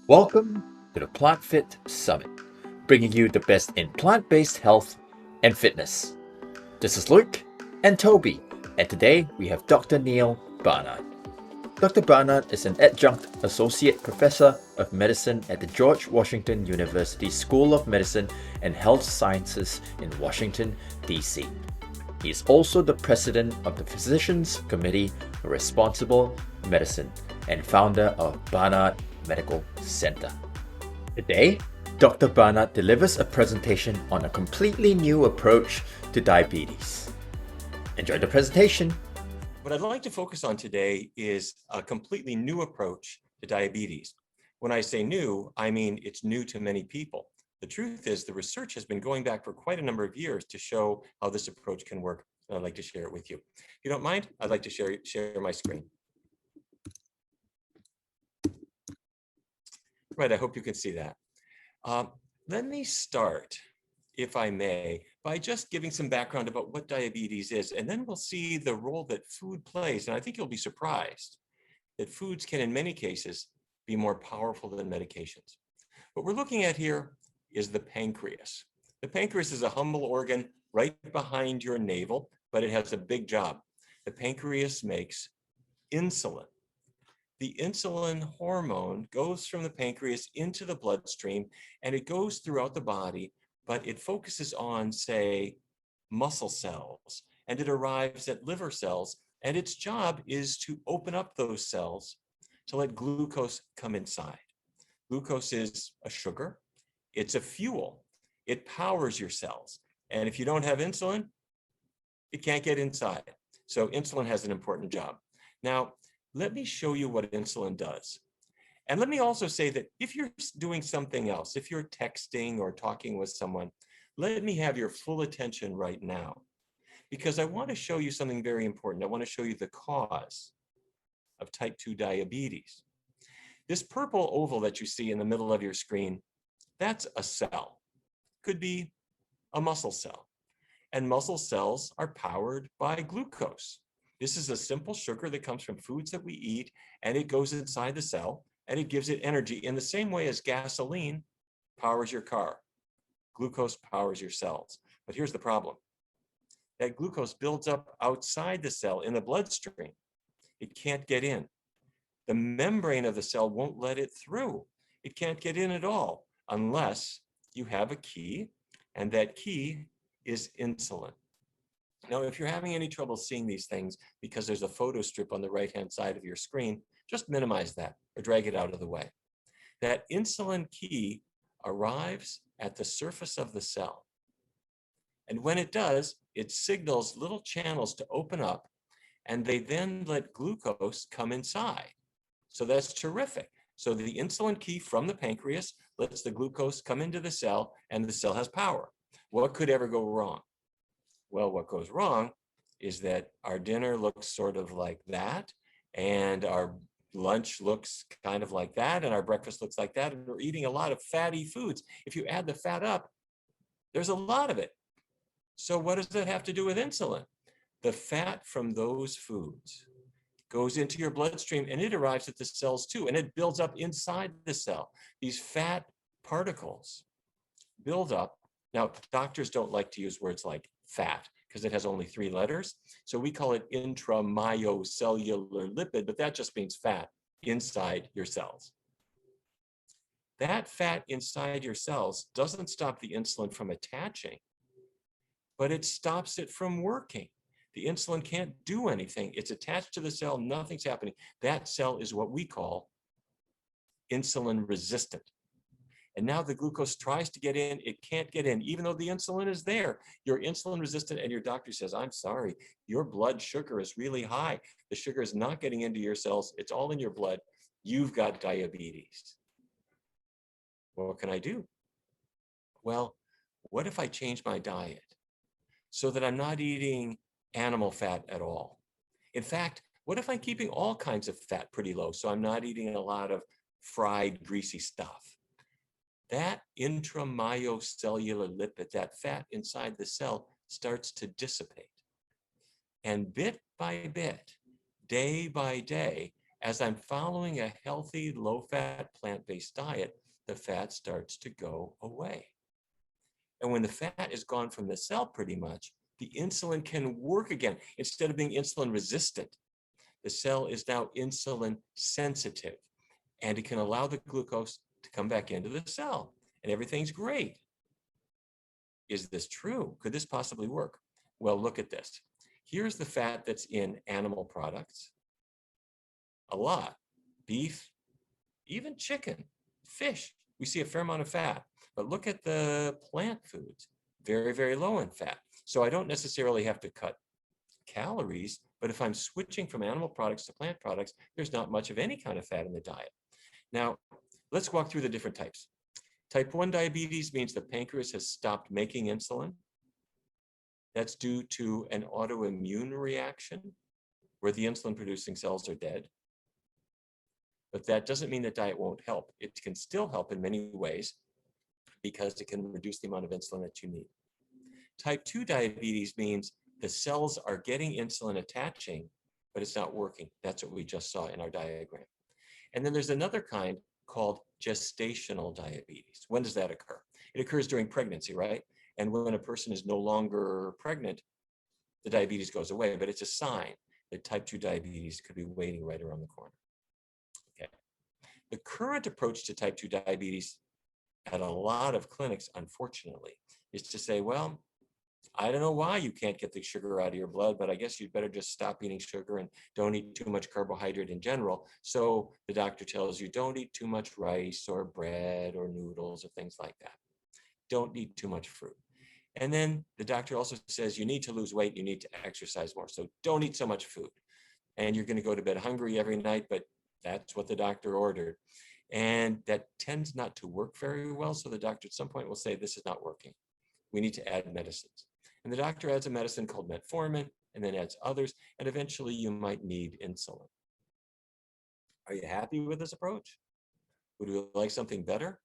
Welcome to the PlantFit Summit, bringing you the best in plant-based health and fitness. This is Luke and Toby, and today we have Dr. Neal Barnard. Dr. Barnard is an adjunct associate professor of medicine at the George Washington University School of Medicine and Health Sciences in Washington, D.C. He is also the president of the Physicians Committee for Responsible Medicine and founder of Barnard Medical Center. Today, Dr. Barnard delivers a presentation on a completely new approach to diabetes. Enjoy the presentation. What I'd like to focus on today is a completely new approach to diabetes. When I say new, I mean it's new to many people. The truth is the research has been going back for quite a number of years to show how this approach can work, and I'd like to share it with you. If you don't mind, I'd like to share my screen. Right, I hope you can see that. Let me start, if I may, by just giving some background about what diabetes is, and then we'll see the role that food plays. And I think you'll be surprised that foods can, in many cases, be more powerful than medications. What we're looking at here is the pancreas. The pancreas is a humble organ right behind your navel, but it has a big job. The pancreas makes insulin. The insulin hormone goes from the pancreas into the bloodstream, and it goes throughout the body, but it focuses on, say, muscle cells, and it arrives at liver cells, and its job is to open up those cells to let glucose come inside. Glucose is a sugar, it's a fuel, it powers your cells, and if you don't have insulin, it can't get inside. So insulin has an important job. Now, let me show you what insulin does. And let me also say that if you're doing something else, if you're texting or talking with someone, let me have your full attention right now, because I want to show you something very important. I want to show you the cause of type 2 diabetes. This purple oval that you see in the middle of your screen, that's a cell. Could be a muscle cell. And muscle cells are powered by glucose. This is a simple sugar that comes from foods that we eat, and it goes inside the cell, and it gives it energy in the same way as gasoline powers your car. Glucose powers your cells. But here's the problem. That glucose builds up outside the cell in the bloodstream. It can't get in. The membrane of the cell won't let it through. It can't get in at all unless you have a key, and that key is insulin. Now, if you're having any trouble seeing these things because there's a photo strip on the right-hand side of your screen, just minimize that or drag it out of the way. That insulin key arrives at the surface of the cell. And when it does, it signals little channels to open up, and they then let glucose come inside. So that's terrific. So the insulin key from the pancreas lets the glucose come into the cell, and the cell has power. What could ever go wrong? Well, what goes wrong is that our dinner looks sort of like that, and our lunch looks kind of like that, and our breakfast looks like that, and we're eating a lot of fatty foods. If you add the fat up, there's a lot of it. So what does that have to do with insulin? The fat from those foods goes into your bloodstream, and it arrives at the cells too, and it builds up inside the cell. These fat particles build up. Now, doctors don't like to use words like fat because it has only 3 letters. So we call it intramyocellular lipid, but that just means fat inside your cells. That fat inside your cells doesn't stop the insulin from attaching, but it stops it from working. The insulin can't do anything. It's attached to the cell, nothing's happening. That cell is what we call insulin resistant. And now the glucose tries to get in, it can't get in, even though the insulin is there. You're insulin resistant, and your doctor says, I'm sorry, your blood sugar is really high. The sugar is not getting into your cells. It's all in your blood. You've got diabetes. What can I do? Well, what if I change my diet so that I'm not eating animal fat at all? In fact, what if I'm keeping all kinds of fat pretty low, so I'm not eating a lot of fried, greasy stuff? That intramyocellular lipid, that fat inside the cell, starts to dissipate. And bit by bit, day by day, As I'm following a healthy, low-fat, plant-based diet, the fat starts to go away. And when the fat is gone from the cell pretty much, the insulin can work again. Instead of being insulin resistant, the cell is now insulin sensitive, and it can allow the glucose to come back into the cell, and everything's great. Is this true? Could this possibly work? Well, look at this. Here's the fat that's in animal products. A lot. Beef, even chicken, fish. We see a fair amount of fat. But look at the plant foods. Very, very low in fat. So I don't necessarily have to cut calories, but if I'm switching from animal products to plant products, there's not much of any kind of fat in the diet. Now, let's walk through the different types. Type 1 diabetes means the pancreas has stopped making insulin. That's due to an autoimmune reaction where the insulin-producing cells are dead. But that doesn't mean that diet won't help. It can still help in many ways because it can reduce the amount of insulin that you need. Type 2 diabetes means the cells are getting insulin attaching, but it's not working. That's what we just saw in our diagram. And then there's another kind called gestational diabetes. When does that occur? It occurs during pregnancy, right? And when a person is no longer pregnant, the diabetes goes away, but it's a sign that type 2 diabetes could be waiting right around the corner. Okay. The current approach to type 2 diabetes at a lot of clinics, unfortunately, is to say, well, I don't know why you can't get the sugar out of your blood, but I guess you'd better just stop eating sugar and don't eat too much carbohydrate in general. So the doctor tells you don't eat too much rice or bread or noodles or things like that. Don't eat too much fruit. And then the doctor also says you need to lose weight, you need to exercise more. So don't eat so much food. And you're going to go to bed hungry every night, but that's what the doctor ordered. And that tends not to work very well. So the doctor at some point will say, this is not working. We need to add medicines. And the doctor adds a medicine called metformin and then adds others. And eventually you might need insulin. Are you happy with this approach? Would you like something better?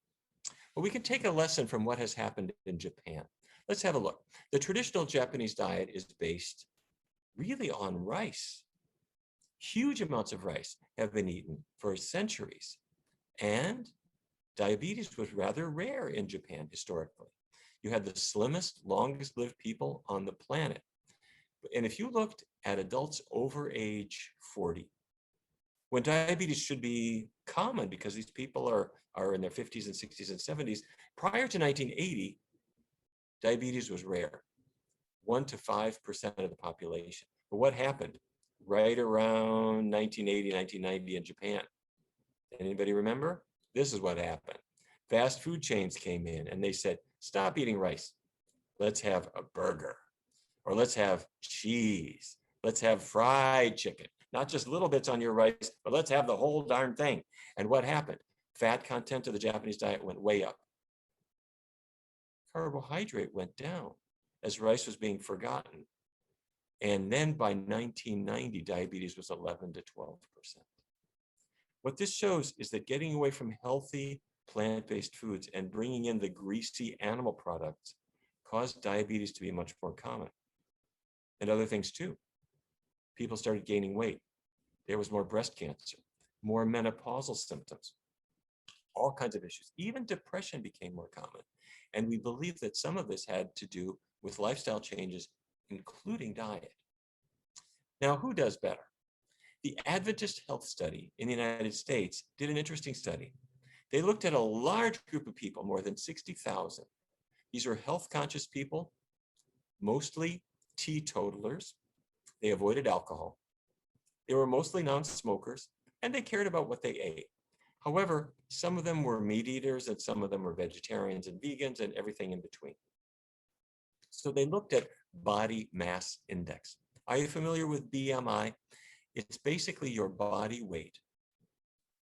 Well, we can take a lesson from what has happened in Japan. Let's have a look. The traditional Japanese diet is based really on rice. Huge amounts of rice have been eaten for centuries. And diabetes was rather rare in Japan historically. You had the slimmest, longest lived people on the planet. And if you looked at adults over age 40, when diabetes should be common because these people are in their 50s and 60s and 70s, prior to 1980, diabetes was rare, 1 to 5% of the population. But what happened right around 1980, 1990 in Japan? Anybody remember? This is what happened. Fast food chains came in and they said, stop eating rice. Let's have a burger, or let's have cheese. Let's have fried chicken, not just little bits on your rice, but let's have the whole darn thing. And what happened? Fat content of the Japanese diet went way up. Carbohydrate went down as rice was being forgotten. And then by 1990, diabetes was 11 to 12%. What this shows is that getting away from healthy plant-based foods and bringing in the greasy animal products caused diabetes to be much more common. And other things too. People started gaining weight. There was more breast cancer, more menopausal symptoms, all kinds of issues. Even depression became more common. And we believe that some of this had to do with lifestyle changes, including diet. Now, who does better? The Adventist Health Study in the United States did an interesting study. They looked at a large group of people, more than 60,000. These are health-conscious people, mostly teetotalers. They avoided alcohol. They were mostly non-smokers, and they cared about what they ate. However, some of them were meat eaters, and some of them were vegetarians and vegans, and everything in between. So they looked at body mass index. Are you familiar with BMI? It's basically your body weight,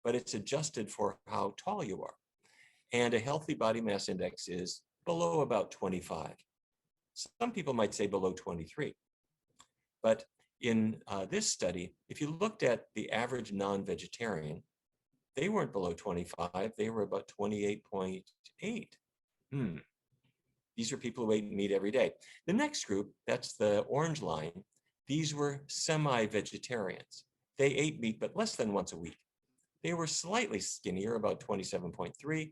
but it's adjusted for how tall you are. And a healthy body mass index is below about 25. Some people might say below 23. But in this study, if you looked at the average non-vegetarian, they weren't below 25, they were about 28.8. These are people who ate meat every day. The next group, that's the orange line, these were semi-vegetarians. They ate meat, but less than once a week. They were slightly skinnier, about 27.3.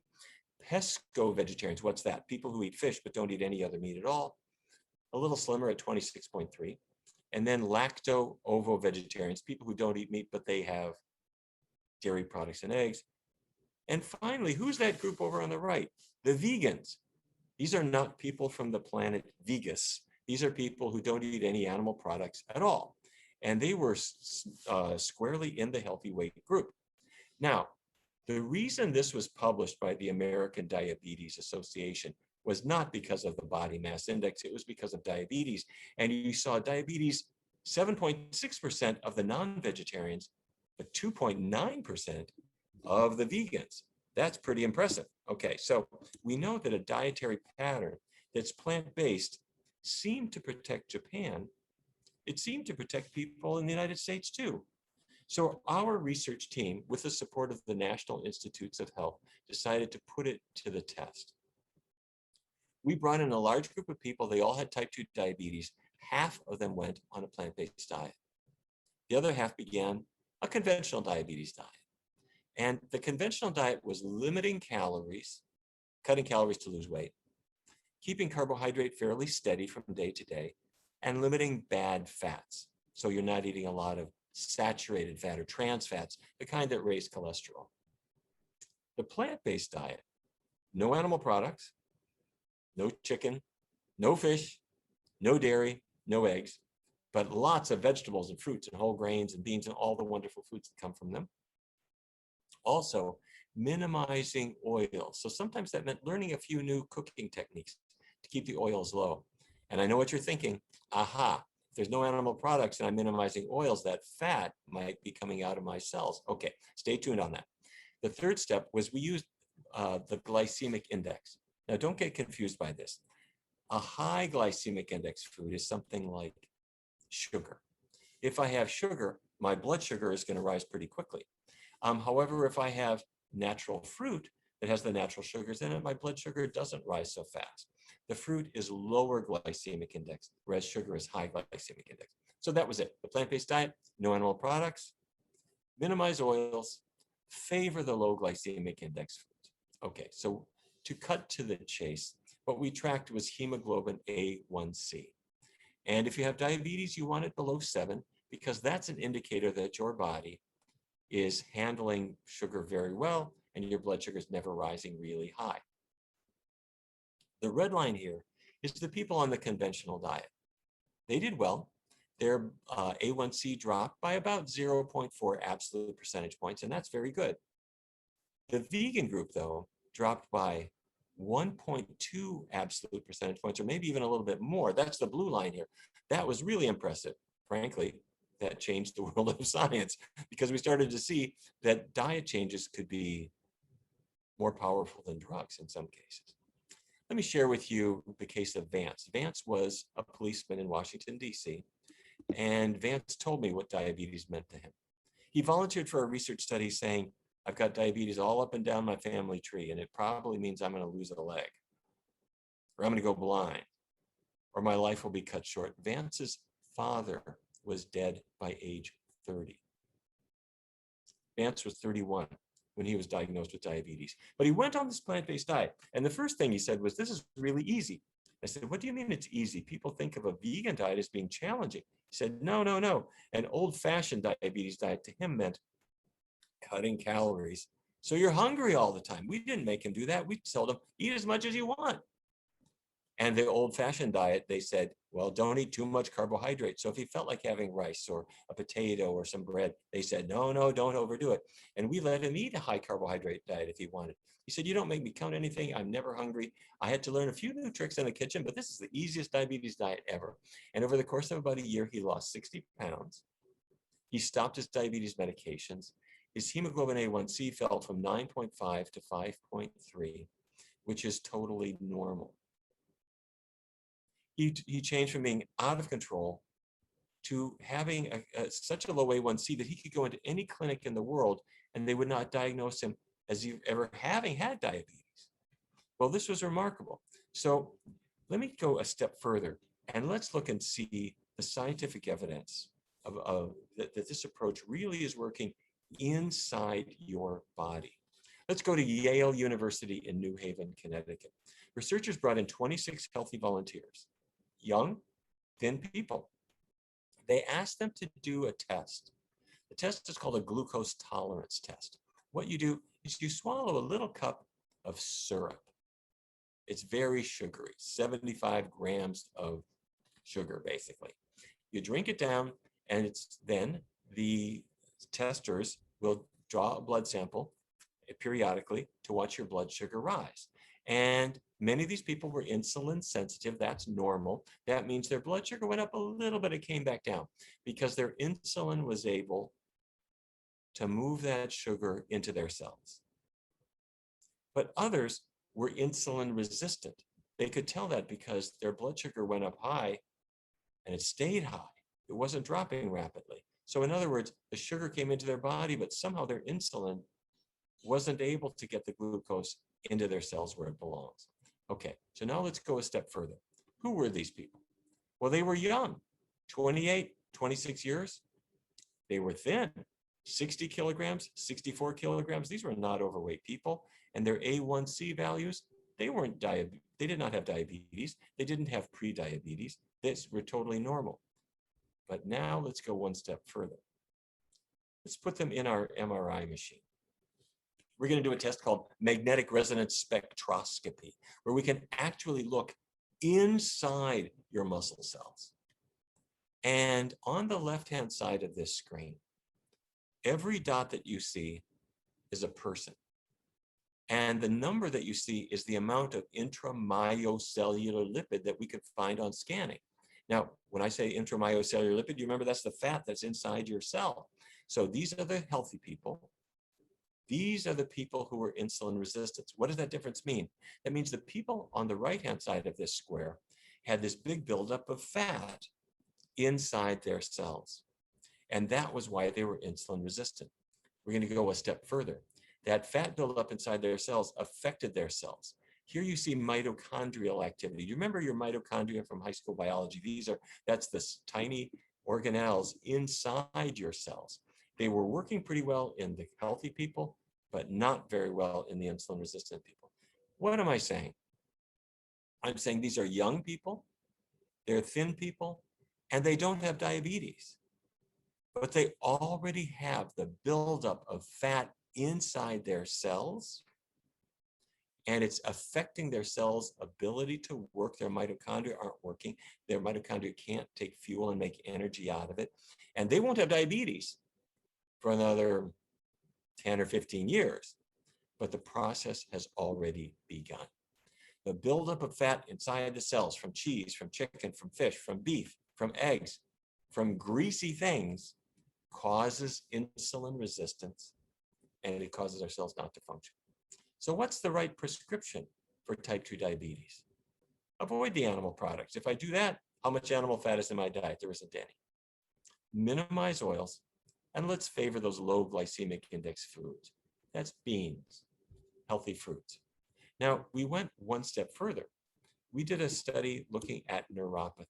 Pesco-vegetarians, what's that? People who eat fish but don't eat any other meat at all, a little slimmer at 26.3. And then lacto-ovo-vegetarians, people who don't eat meat but they have dairy products and eggs. And finally, who's that group over on the right? The vegans. These are not people from the planet Vegas. These are people who don't eat any animal products at all. And they were squarely in the healthy weight group. Now, the reason this was published by the American Diabetes Association was not because of the body mass index, it was because of diabetes. And you saw diabetes, 7.6% of the non-vegetarians, but 2.9% of the vegans. That's pretty impressive. Okay, so we know that a dietary pattern that's plant-based seemed to protect Japan. It seemed to protect people in the United States too. So our research team, with the support of the National Institutes of Health, decided to put it to the test. We brought in a large group of people. They all had type 2 diabetes. Half of them went on a plant-based diet. The other half began a conventional diabetes diet. And the conventional diet was limiting calories, cutting calories to lose weight, keeping carbohydrate fairly steady from day to day, and limiting bad fats. So you're not eating a lot of saturated fat or trans fats, the kind that raise cholesterol. The plant-based diet, no animal products, no chicken, no fish, no dairy, no eggs, but lots of vegetables and fruits and whole grains and beans and all the wonderful foods that come from them. Also, minimizing oil. So sometimes that meant learning a few new cooking techniques to keep the oils low. And I know what you're thinking, aha, if there's no animal products and I'm minimizing oils, that fat might be coming out of my cells. Okay, stay tuned on that. The third step was we used the glycemic index. Now don't get confused by this. A high glycemic index food is something like sugar. If I have sugar, my blood sugar is going to rise pretty quickly. However, if I have natural fruit that has the natural sugars in it, my blood sugar doesn't rise so fast. The fruit is lower glycemic index, whereas sugar is high glycemic index. So that was it. The plant-based diet, no animal products, minimize oils, favor the low glycemic index foods. Okay, so to cut to the chase, what we tracked was hemoglobin A1C. And if you have diabetes, you want it below 7 because that's an indicator that your body is handling sugar very well and your blood sugar is never rising really high. The red line here is the people on the conventional diet. They did well. Their A1C dropped by about 0.4 absolute percentage points, and that's very good. The vegan group, though, dropped by 1.2 absolute percentage points, or maybe even a little bit more. That's the blue line here. That was really impressive. Frankly, that changed the world of science because we started to see that diet changes could be more powerful than drugs in some cases. Let me share with you the case of Vance. Vance was a policeman in Washington, D.C., and Vance told me what diabetes meant to him. He volunteered for a research study saying, I've got diabetes all up and down my family tree, and it probably means I'm going to lose a leg, or I'm going to go blind, or my life will be cut short. Vance's father was dead by age 30. Vance was 31 when he was diagnosed with diabetes. But he went on this plant-based diet. And the first thing he said was, this is really easy. I said, what do you mean it's easy? People think of a vegan diet as being challenging. He said, no, no, no. An old-fashioned diabetes diet to him meant cutting calories. So you're hungry all the time. We didn't make him do that. We told him, eat as much as you want. And the old-fashioned diet, they said, well, don't eat too much carbohydrate. So if he felt like having rice or a potato or some bread, they said, no, no, don't overdo it. And we let him eat a high carbohydrate diet if he wanted. He said, you don't make me count anything. I'm never hungry. I had to learn a few new tricks in the kitchen, but this is the easiest diabetes diet ever. And over the course of about a year, he lost 60 pounds. He stopped his diabetes medications. His hemoglobin A1C fell from 9.5 to 5.3, which is totally normal. He changed from being out of control to having such a low A1C that he could go into any clinic in the world and they would not diagnose him as ever having had diabetes. Well, this was remarkable. So let me go a step further and let's look and see the scientific evidence that this approach really is working inside your body. Let's go to Yale University in New Haven, Connecticut. Researchers brought in 26 healthy volunteers, young, thin people. They asked them to do a test. The test is called a glucose tolerance test. What you do is you swallow a little cup of syrup. It's very sugary, 75 grams of sugar, basically. You drink it down, and then the testers will draw a blood sample periodically to watch your blood sugar rise. And many of these people were insulin sensitive. That's normal. That means their blood sugar went up a little bit. It came back down because their insulin was able to move that sugar into their cells. But others were insulin resistant. They could tell that because their blood sugar went up high and it stayed high. It wasn't dropping rapidly. So in other words, the sugar came into their body, but somehow their insulin wasn't able to get the glucose into their cells where it belongs. Okay, so now let's go a step further. Who were these people? Well, they were young, 28, 26 years. They were thin, 60 kilograms, 64 kilograms. These were not overweight people. And their A1C values, they did not have diabetes. They didn't have pre-diabetes. These were totally normal. But now let's go one step further. Let's put them in our MRI machine. We're going to do a test called magnetic resonance spectroscopy, where we can actually look inside your muscle cells. And on the left-hand side of this screen, every dot that you see is a person. And the number that you see is the amount of intramyocellular lipid that we could find on scanning. Now, when I say intramyocellular lipid, you remember that's the fat that's inside your cell. So these are the healthy people. These are the people who are insulin resistant. What does that difference mean? That means the people on the right-hand side of this square had this big buildup of fat inside their cells. And that was why they were insulin resistant. We're going to go a step further. That fat buildup inside their cells affected their cells. Here you see mitochondrial activity. You remember your mitochondria from high school biology? That's the tiny organelles inside your cells. They were working pretty well in the healthy people, but not very well in the insulin resistant people. What am I saying? I'm saying these are young people, they're thin people, and they don't have diabetes, but they already have the buildup of fat inside their cells, and it's affecting their cells' ability to work. Their mitochondria aren't working. Their mitochondria can't take fuel and make energy out of it, and they won't have diabetes for another 10 or 15 years, but the process has already begun. The buildup of fat inside the cells from cheese, from chicken, from fish, from beef, from eggs, from greasy things causes insulin resistance, and it causes our cells not to function. So what's the right prescription for type 2 diabetes? Avoid the animal products. If I do that, how much animal fat is in my diet? There isn't any. Minimize oils, and let's favor those low glycemic index foods. That's beans, healthy fruits. Now, we went one step further. We did a study looking at neuropathy.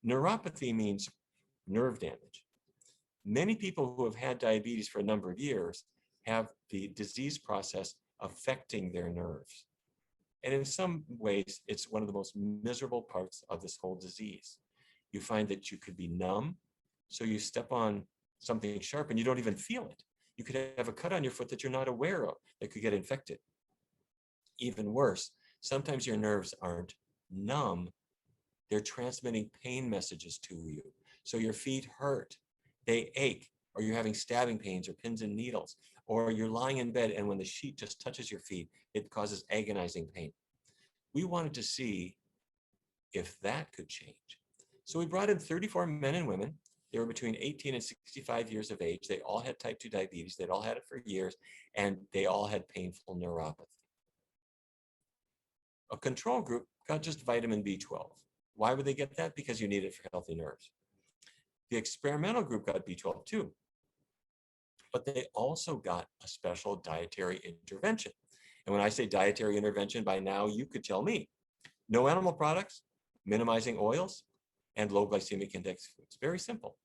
Neuropathy means nerve damage. Many people who have had diabetes for a number of years have the disease process affecting their nerves. And in some ways, it's one of the most miserable parts of this whole disease. You find that you could be numb, so you step on something sharp and you don't even feel it. You could have a cut on your foot that you're not aware of that could get infected. Even worse, sometimes your nerves aren't numb, they're transmitting pain messages to you. So your feet hurt, they ache, or you're having stabbing pains or pins and needles, or you're lying in bed and when the sheet just touches your feet, it causes agonizing pain. We wanted to see if that could change. So we brought in 34 men and women. They were between 18 and 65 years of age. They all had type 2 diabetes. They'd all had it for years, and they all had painful neuropathy. A control group got just vitamin B12. Why would they get that? Because you need it for healthy nerves. The experimental group got B12 too, but they also got a special dietary intervention. And when I say dietary intervention, by now you could tell me, no animal products, minimizing oils, and low glycemic index foods. Very simple.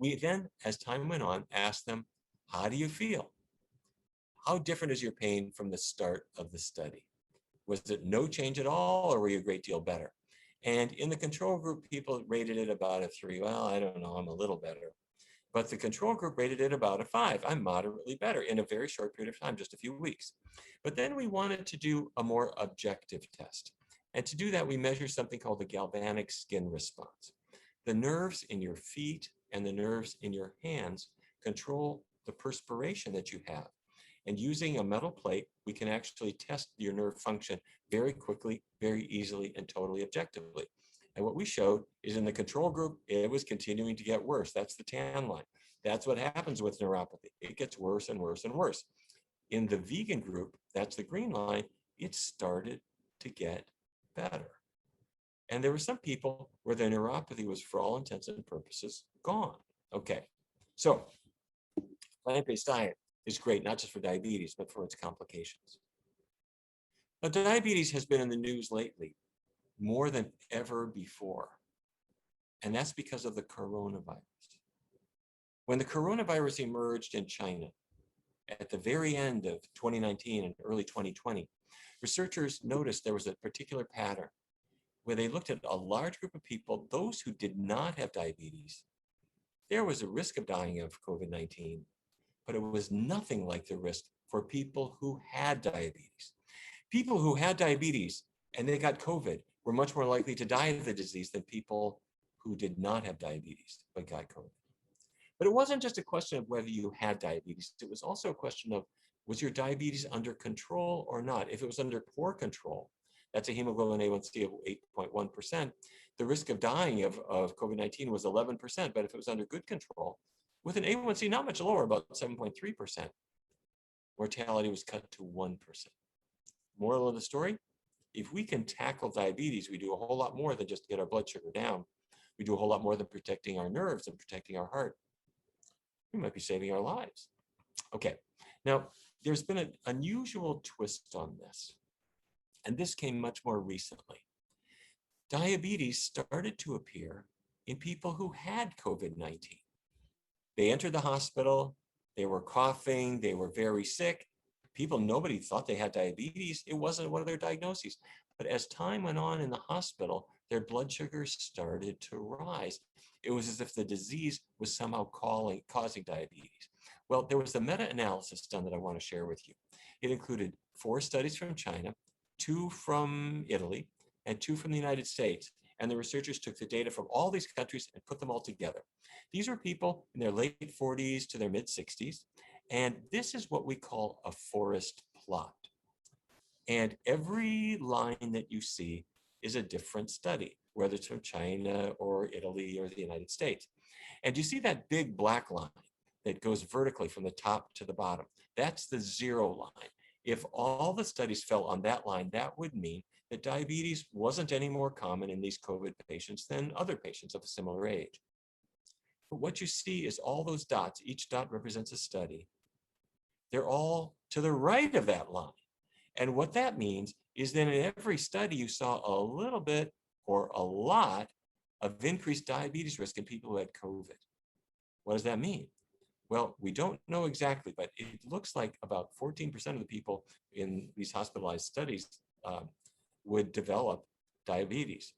We then, as time went on, asked them, how do you feel? How different is your pain from the start of the study? Was it no change at all, or were you a great deal better? And in the control group, people rated it about a 3. Well, I don't know, I'm a little better. But the control group rated it about a 5. I'm moderately better in a very short period of time, just a few weeks. But then we wanted to do a more objective test. And to do that, we measure something called the galvanic skin response. The nerves in your feet and the nerves in your hands control the perspiration that you have. And using a metal plate, we can actually test your nerve function very quickly, very easily, and totally objectively. And what we showed is in the control group, it was continuing to get worse. That's the tan line. That's what happens with neuropathy. It gets worse and worse and worse. In the vegan group, that's the green line, it started to get better. And there were some people where the neuropathy was, for all intents and purposes, gone. Okay, so plant-based diet is great, not just for diabetes, but for its complications. Now, diabetes has been in the news lately more than ever before, and that's because of the coronavirus. When the coronavirus emerged in China at the very end of 2019 and early 2020, researchers noticed there was a particular pattern where they looked at a large group of people, those who did not have diabetes. There was a risk of dying of COVID-19, but it was nothing like the risk for people who had diabetes. People who had diabetes and they got COVID were much more likely to die of the disease than people who did not have diabetes but got COVID. But it wasn't just a question of whether you had diabetes. It was also a question of, was your diabetes under control or not? If it was under poor control, that's a hemoglobin A1C of 8.1%, the risk of dying of COVID-19 was 11%. But if it was under good control, with an A1C not much lower, about 7.3%, mortality was cut to 1%. Moral of the story, if we can tackle diabetes, we do a whole lot more than just get our blood sugar down. We do a whole lot more than protecting our nerves and protecting our heart. We might be saving our lives. Okay, now there's been an unusual twist on this, and this came much more recently. Diabetes started to appear in people who had COVID-19. They entered the hospital, they were coughing, they were very sick. Nobody thought they had diabetes. It wasn't one of their diagnoses. But as time went on in the hospital, their blood sugars started to rise. It was as if the disease was somehow causing diabetes. Well, there was a meta-analysis done that I want to share with you. It included 4 studies from China, 2 from Italy, and 2 from the United States. And the researchers took the data from all these countries and put them all together. These are people in their late 40s to their mid 60s. And this is what we call a forest plot. And every line that you see is a different study, whether it's from China or Italy or the United States. And you see that big black line that goes vertically from the top to the bottom. That's the 0 line. If all the studies fell on that line, that would mean that diabetes wasn't any more common in these COVID patients than other patients of a similar age. But what you see is all those dots, each dot represents a study. They're all to the right of that line. And what that means is that in every study, you saw a little bit or a lot of increased diabetes risk in people who had COVID. What does that mean? Well, we don't know exactly, but it looks like about 14% of the people in these hospitalized studies would develop diabetes.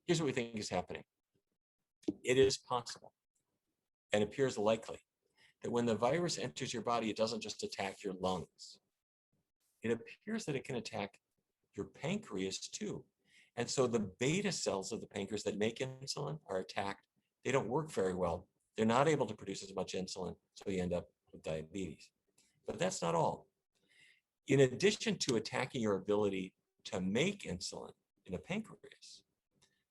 Here's what we think is happening. It is possible and appears likely that when the virus enters your body, it doesn't just attack your lungs. It appears that it can attack your pancreas too. And so the beta cells of the pancreas that make insulin are attacked. They don't work very well. They're not able to produce as much insulin, so you end up with diabetes. But that's not all. In addition to attacking your ability to make insulin in the pancreas,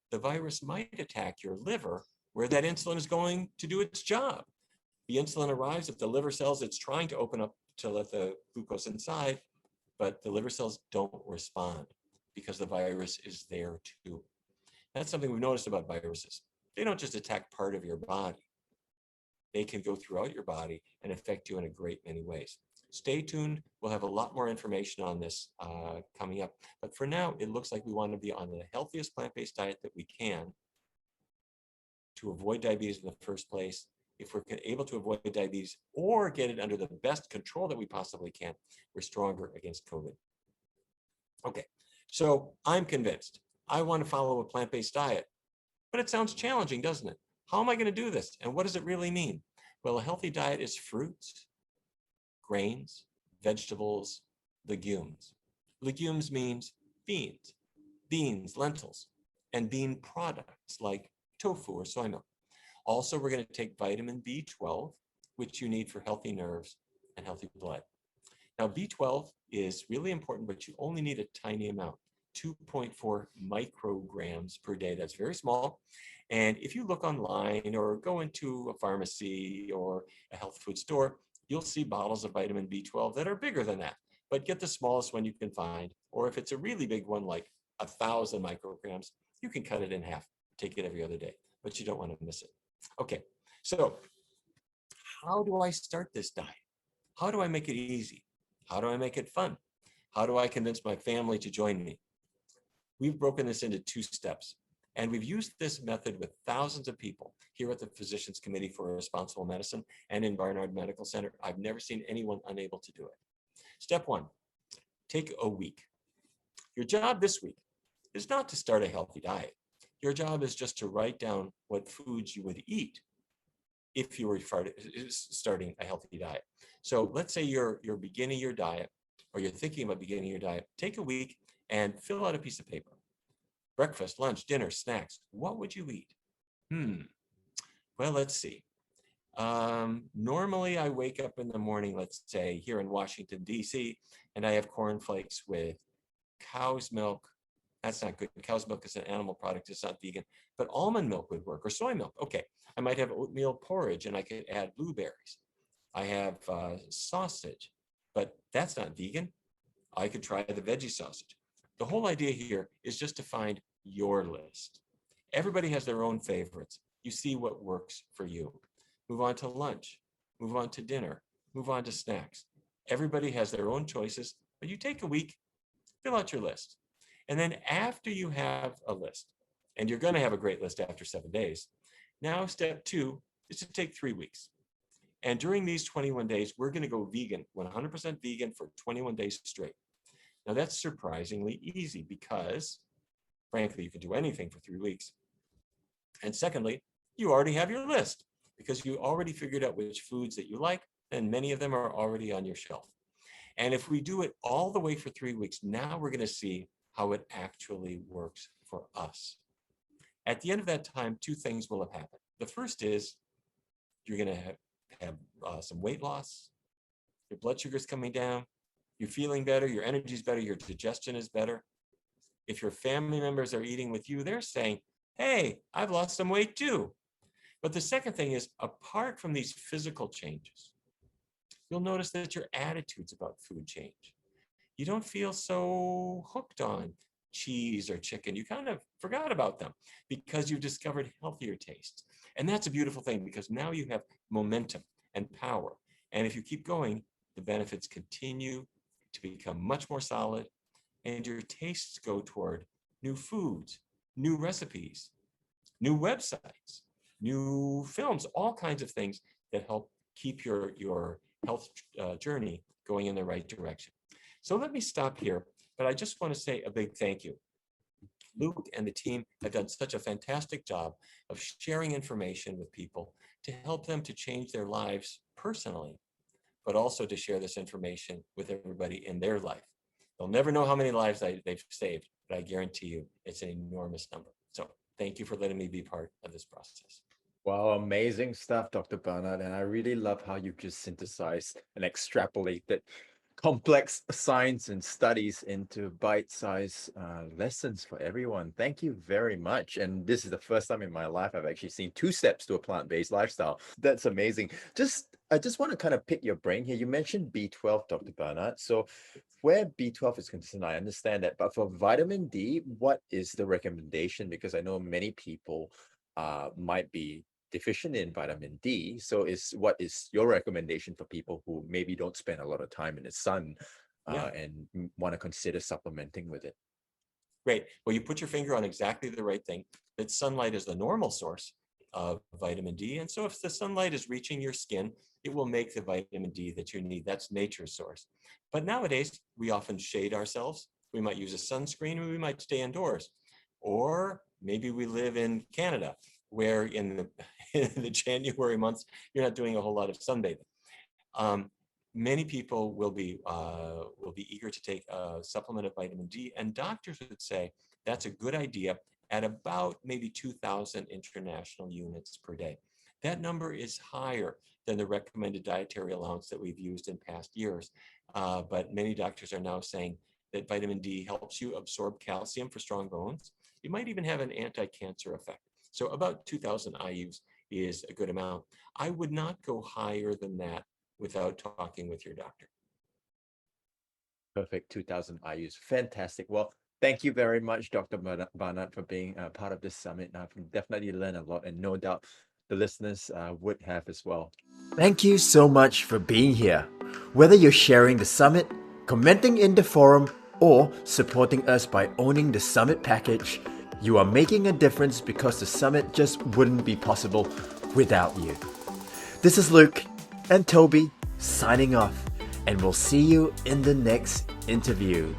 the virus might attack your liver, where that insulin is going to do its job. The insulin arrives at the liver cells. It's trying to open up to let the glucose inside, but the liver cells don't respond because the virus is there too. That's something we've noticed about viruses. They don't just attack part of your body. They can go throughout your body and affect you in a great many ways. Stay tuned. We'll have a lot more information on this coming up. But for now, it looks like we want to be on the healthiest plant-based diet that we can to avoid diabetes in the first place if we're able to avoid diabetes or get it under the best control that we possibly can, we're stronger against COVID. Okay, so I'm convinced. I want to follow a plant-based diet, but it sounds challenging, doesn't it? How am I going to do this? And what does it really mean? Well, a healthy diet is fruits, grains, vegetables, legumes. Legumes means beans, lentils, and bean products like tofu or soy milk. Also, we're going to take vitamin B12, which you need for healthy nerves and healthy blood. Now, B12 is really important, but you only need a tiny amount, 2.4 micrograms per day. That's very small. And if you look online or go into a pharmacy or a health food store, you'll see bottles of vitamin B12 that are bigger than that. But get the smallest one you can find. Or if it's a really big one, like 1,000 micrograms, you can cut it in half, take it every other day, but you don't want to miss it. Okay, so how do I start this diet? How do I make it easy? How do I make it fun? How do I convince my family to join me? We've broken this into 2 steps, and we've used this method with thousands of people here at the Physicians Committee for Responsible Medicine and in Barnard Medical Center. I've never seen anyone unable to do it. Step 1, take a week. Your job this week is not to start a healthy diet. Your job is just to write down what foods you would eat if you were starting a healthy diet. So let's say you're beginning your diet, or you're thinking about beginning your diet. Take a week and fill out a piece of paper. Breakfast, lunch, dinner, snacks. What would you eat? Well, let's see. Normally I wake up in the morning, let's say here in Washington, D.C., and I have cornflakes with cow's milk. That's not good. Cow's milk is an animal product. It's not vegan, but almond milk would work, or soy milk. Okay, I might have oatmeal porridge and I could add blueberries. I have sausage, but that's not vegan. I could try the veggie sausage. The whole idea here is just to find your list. Everybody has their own favorites. You see what works for you. Move on to lunch, move on to dinner, move on to snacks. Everybody has their own choices, but you take a week, fill out your list. And then after you have a list, and you're going to have a great list after 7 days, now step 2 is to take 3 weeks. And during these 21 days, we're going to go vegan, 100% vegan for 21 days straight. Now that's surprisingly easy because, frankly, you can do anything for 3 weeks. And secondly, you already have your list because you already figured out which foods that you like, and many of them are already on your shelf. And if we do it all the way for 3 weeks, now we're going to see how it actually works for us. At the end of that time, 2 things will have happened. The first is you're going to have some weight loss, your blood sugar's coming down, you're feeling better, your energy's better, your digestion is better. If your family members are eating with you, they're saying, hey, I've lost some weight too. But the second thing is, apart from these physical changes, you'll notice that your attitudes about food change. You don't feel so hooked on cheese or chicken. You kind of forgot about them because you've discovered healthier tastes. And that's a beautiful thing because now you have momentum and power. And if you keep going, the benefits continue to become much more solid and your tastes go toward new foods, new recipes, new websites, new films, all kinds of things that help keep your health journey going in the right direction. So let me stop here, but I just want to say a big thank you. Luke and the team have done such a fantastic job of sharing information with people to help them to change their lives personally, but also to share this information with everybody in their life. They'll never know how many lives they've saved, but I guarantee you it's an enormous number. So thank you for letting me be part of this process. Wow, amazing stuff, Dr. Barnard. And I really love how you've just synthesized and extrapolated complex science and studies into bite-sized lessons for everyone. Thank you very much. And this is the first time in my life I've actually seen 2 steps to a plant-based lifestyle. That's amazing. I just want to kind of pick your brain here. You mentioned B12, Dr. Barnard. So where B12 is concerned, I understand that. But for vitamin D, what is the recommendation? Because I know many people might be deficient in vitamin D. So what is your recommendation for people who maybe don't spend a lot of time in the sun and want to consider supplementing with it? Great. Well, you put your finger on exactly the right thing, that sunlight is the normal source of vitamin D. And so if the sunlight is reaching your skin, it will make the vitamin D that you need. That's nature's source. But nowadays, we often shade ourselves. We might use a sunscreen, or we might stay indoors. Or maybe we live in Canada, where in the January months, you're not doing a whole lot of sunbathing. Many people will be eager to take a supplement of vitamin D, and doctors would say that's a good idea at about maybe 2,000 international units per day. That number is higher than the recommended dietary allowance that we've used in past years. But many doctors are now saying that vitamin D helps you absorb calcium for strong bones. It might even have an anti-cancer effect. So about 2,000 IUs is a good amount. I would not go higher than that without talking with your doctor. Perfect, 2,000 IUs. Fantastic. Well, thank you very much, Dr. Barnard, for being part of this summit. I've definitely learned a lot, and no doubt the listeners would have as well. Thank you so much for being here. Whether you're sharing the summit, commenting in the forum, or supporting us by owning the summit package, you are making a difference, because the summit just wouldn't be possible without you. This is Luke and Toby signing off, and we'll see you in the next interview.